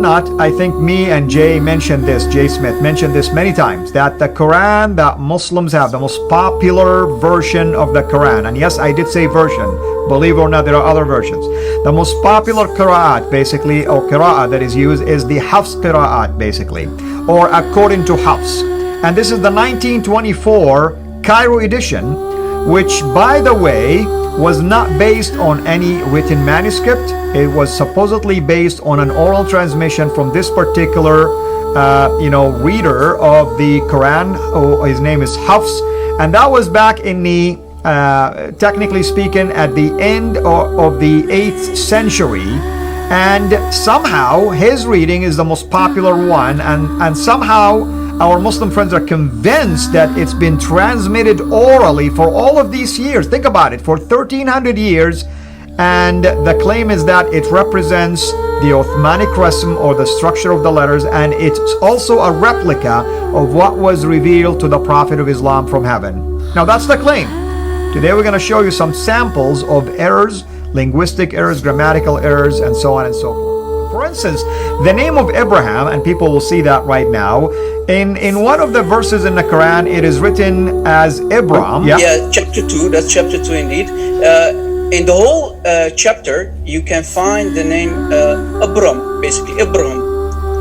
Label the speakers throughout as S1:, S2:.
S1: not, I think me and Jay Smith mentioned this many times, that the Quran that Muslims have, the most popular version of the Quran, and yes, I did say version, believe it or not, there are other versions. The most popular qira'at, basically, or qira'ah that is used, is the HAFS qira'at, basically, or according to HAFS. And this is the 1924 Cairo edition, which, by the way, was not based on any written manuscript. It was supposedly based on an oral transmission from this particular reader of the Quran. His name is Hafs, and that was back in the technically speaking at the end of the 8th century, and somehow his reading is the most popular one, and somehow our Muslim friends are convinced that it's been transmitted orally for all of these years. Think about it, for 1300 years. And the claim is that it represents the Uthmanic rasm, or the structure of the letters, and it's also a replica of what was revealed to the Prophet of Islam from heaven. Now that's the claim. Today we're going to show you some samples of errors, linguistic errors, grammatical errors, and so on and so forth. For instance, the name of Abraham, and people will see that right now, in one of the verses in the Quran, it is written as Abram.
S2: Yeah, chapter 2, that's chapter 2 indeed. In the whole chapter, you can find the name Abram, basically Abraham.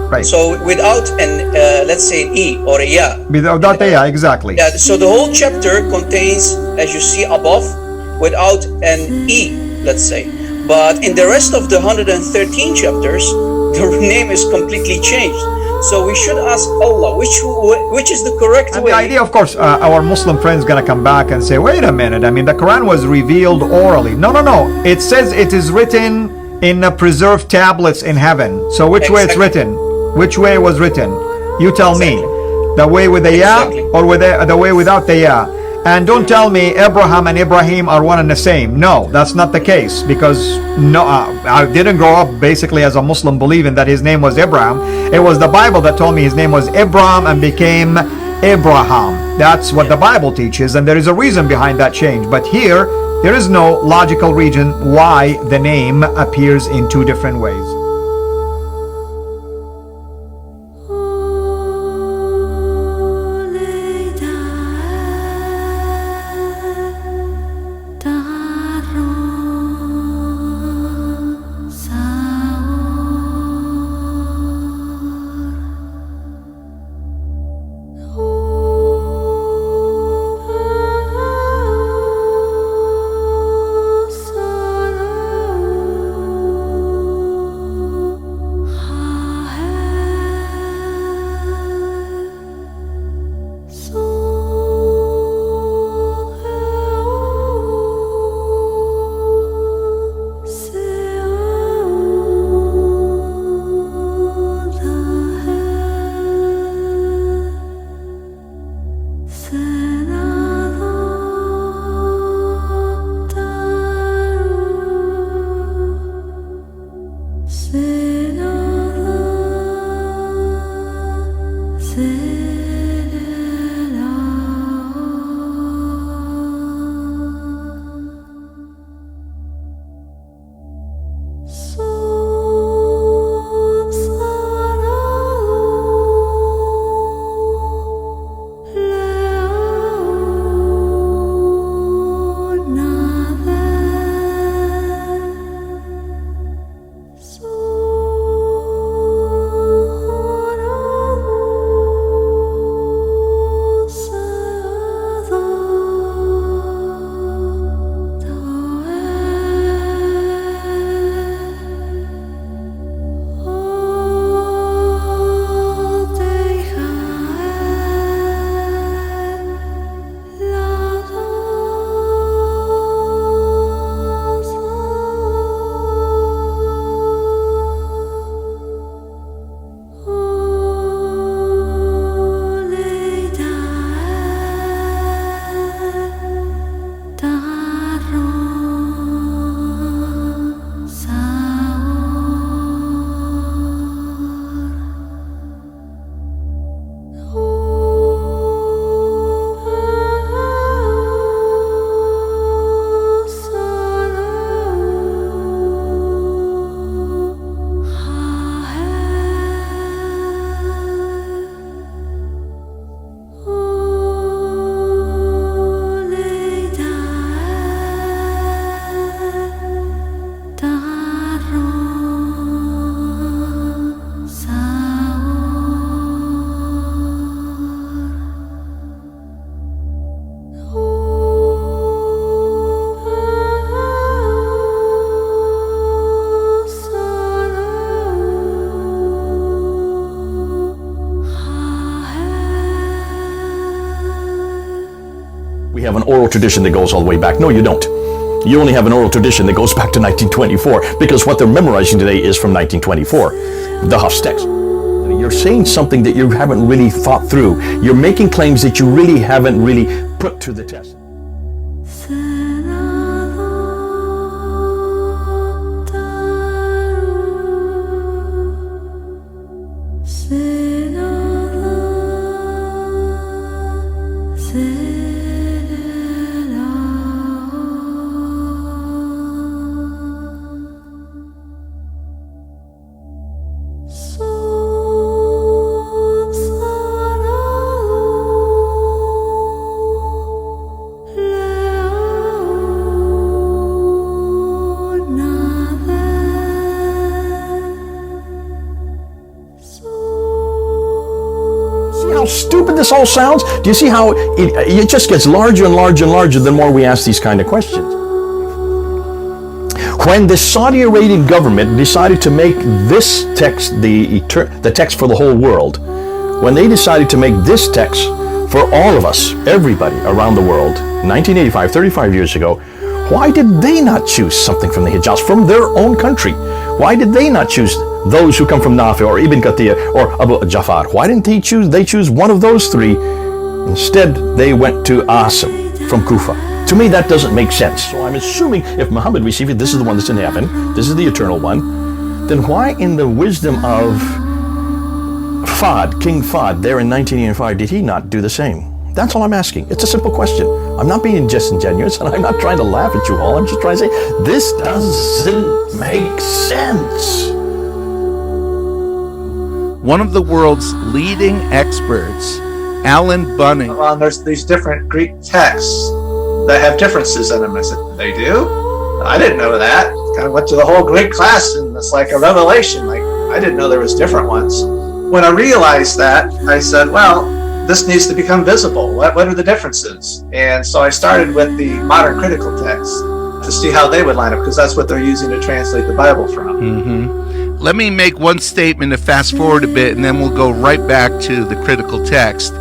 S1: Right.
S2: So without an, let's say an E or a Ya.
S1: Without a Ya, exactly.
S2: Yeah, so the whole chapter contains, as you see above, without an E, let's say. But in the rest of the 113 chapters, the name is completely changed. So we should ask Allah, which is the correct way.
S1: The idea, of course, our Muslim friends gonna come back and say, wait a minute, I mean, the Quran was revealed orally. No. It says it is written in the preserved tablets in heaven. So which way it's written? Which way it was written? You tell me. The way with the Ya, or with the way without the Ya? And don't tell me Abraham and Ibrahim are one and the same. No, that's not the case, because I didn't grow up basically as a Muslim believing that his name was Abraham. It was the Bible that told me his name was Abram and became Abraham. That's what the Bible teaches, and there is a reason behind that change. But here, there is no logical reason why the name appears in two different ways.
S3: oral tradition that goes all the way back. No, you don't. You only have an oral tradition that goes back to 1924, because what they're memorizing today is from 1924, the HAFS text. You're saying something that you haven't really thought through. You're making claims that you really haven't really put to the test. How stupid this all sounds? Do you see how it just gets larger and larger and larger the more we ask these kind of questions? When the Saudi Arabian government decided to make this text the text for the whole world, when they decided to make this text for all of us, everybody around the world, 1985, 35 years ago, why did they not choose something from the Hijaz, from their own country? Why did they not choose those who come from Nafi or Ibn Kathir or Abu Jafar? Why didn't they choose one of those three? Instead, they went to ʿAṣim from Kufa. To me, that doesn't make sense. So I'm assuming if Muhammad received it, this is the one that's in heaven, this is the eternal one, then why in the wisdom of Fuad, King Fuad, there in 1985, did he not do the same? That's all I'm asking. It's a simple question. I'm not being disingenuous, and I'm not trying to laugh at you all. I'm just trying to say, this doesn't make sense.
S4: One of the world's leading experts, Alan Bunning.
S5: Well, there's these different Greek texts that have differences in them. I said, they do? I didn't know that. Kind of went to the whole Greek class, and it's like a revelation. Like, I didn't know there was different ones. When I realized that, I said, well, this needs to become visible. What are the differences? And so I started with the modern critical texts to see how they would line up, because that's what they're using to translate the Bible from.
S4: Let me make one statement to fast forward a bit, and then we'll go right back to the critical text.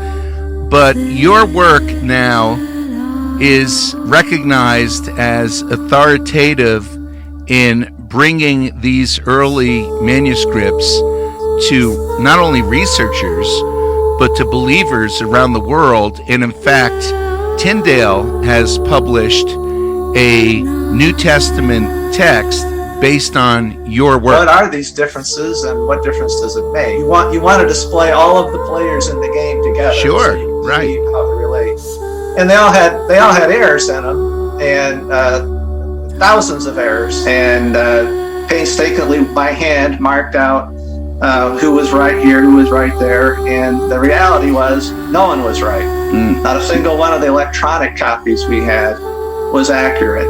S4: But your work now is recognized as authoritative in bringing these early manuscripts to not only researchers, but to believers around the world. And in fact, Tyndale has published a New Testament text based on your work.
S5: What are these differences, and what difference does it make? You want to display all of the players in the game together.
S4: Sure,
S5: so you
S4: right.
S5: See how they relate. And they all had errors in them, and thousands of errors, and painstakingly by hand marked out who was right here, who was right there, and the reality was no one was right. Not a single one of the electronic copies we had was accurate.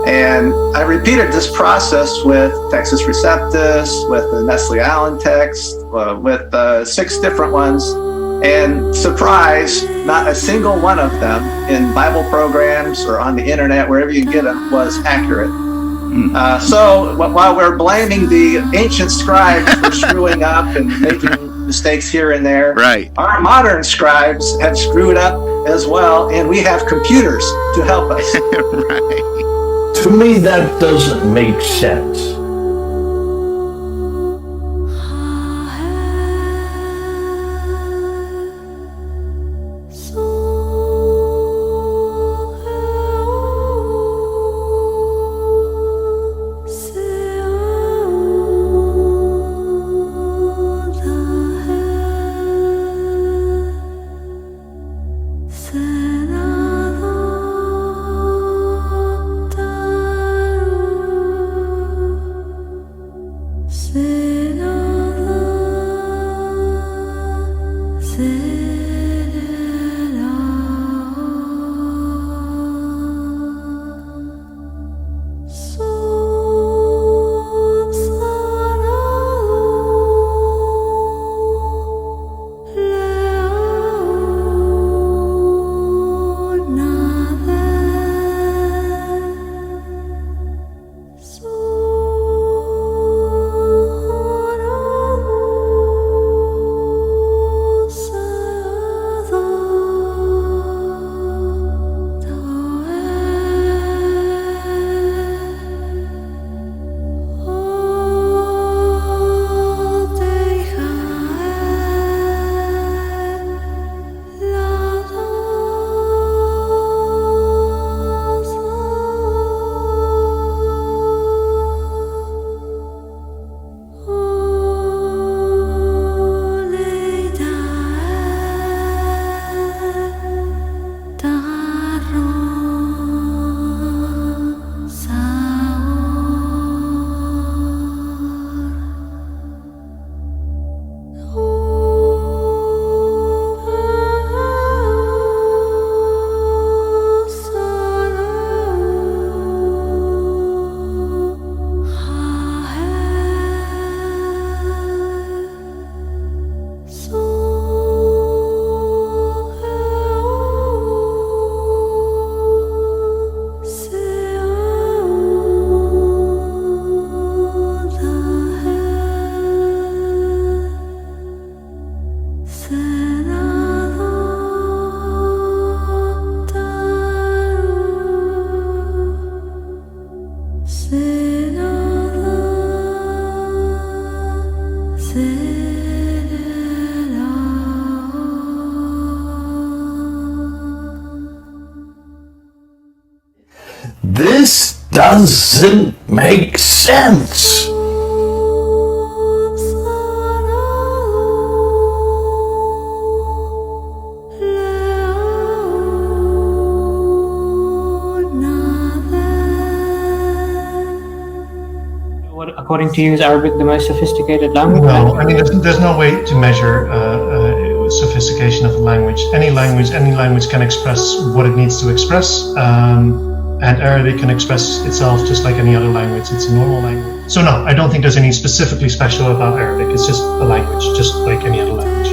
S5: And I repeated this process with Textus Receptus, with the Nestle Allen text, with 6 different ones, and surprise, not a single one of them in Bible programs or on the internet, wherever you get them, was accurate. So while we're blaming the ancient scribes for screwing up and making mistakes here and there,
S4: Right.
S5: our modern scribes have screwed up as well, and we have computers to help us.
S4: Right.
S3: To me, that doesn't make sense. doesn't make sense.
S6: According to you, is Arabic the most sophisticated language?
S7: No, I mean, there's no way to measure sophistication of a language. Any language can express what it needs to express, and Arabic can express itself just like any other language. It's a normal language. So no, I don't think there's any specifically special about Arabic. It's just a language, just like any other language.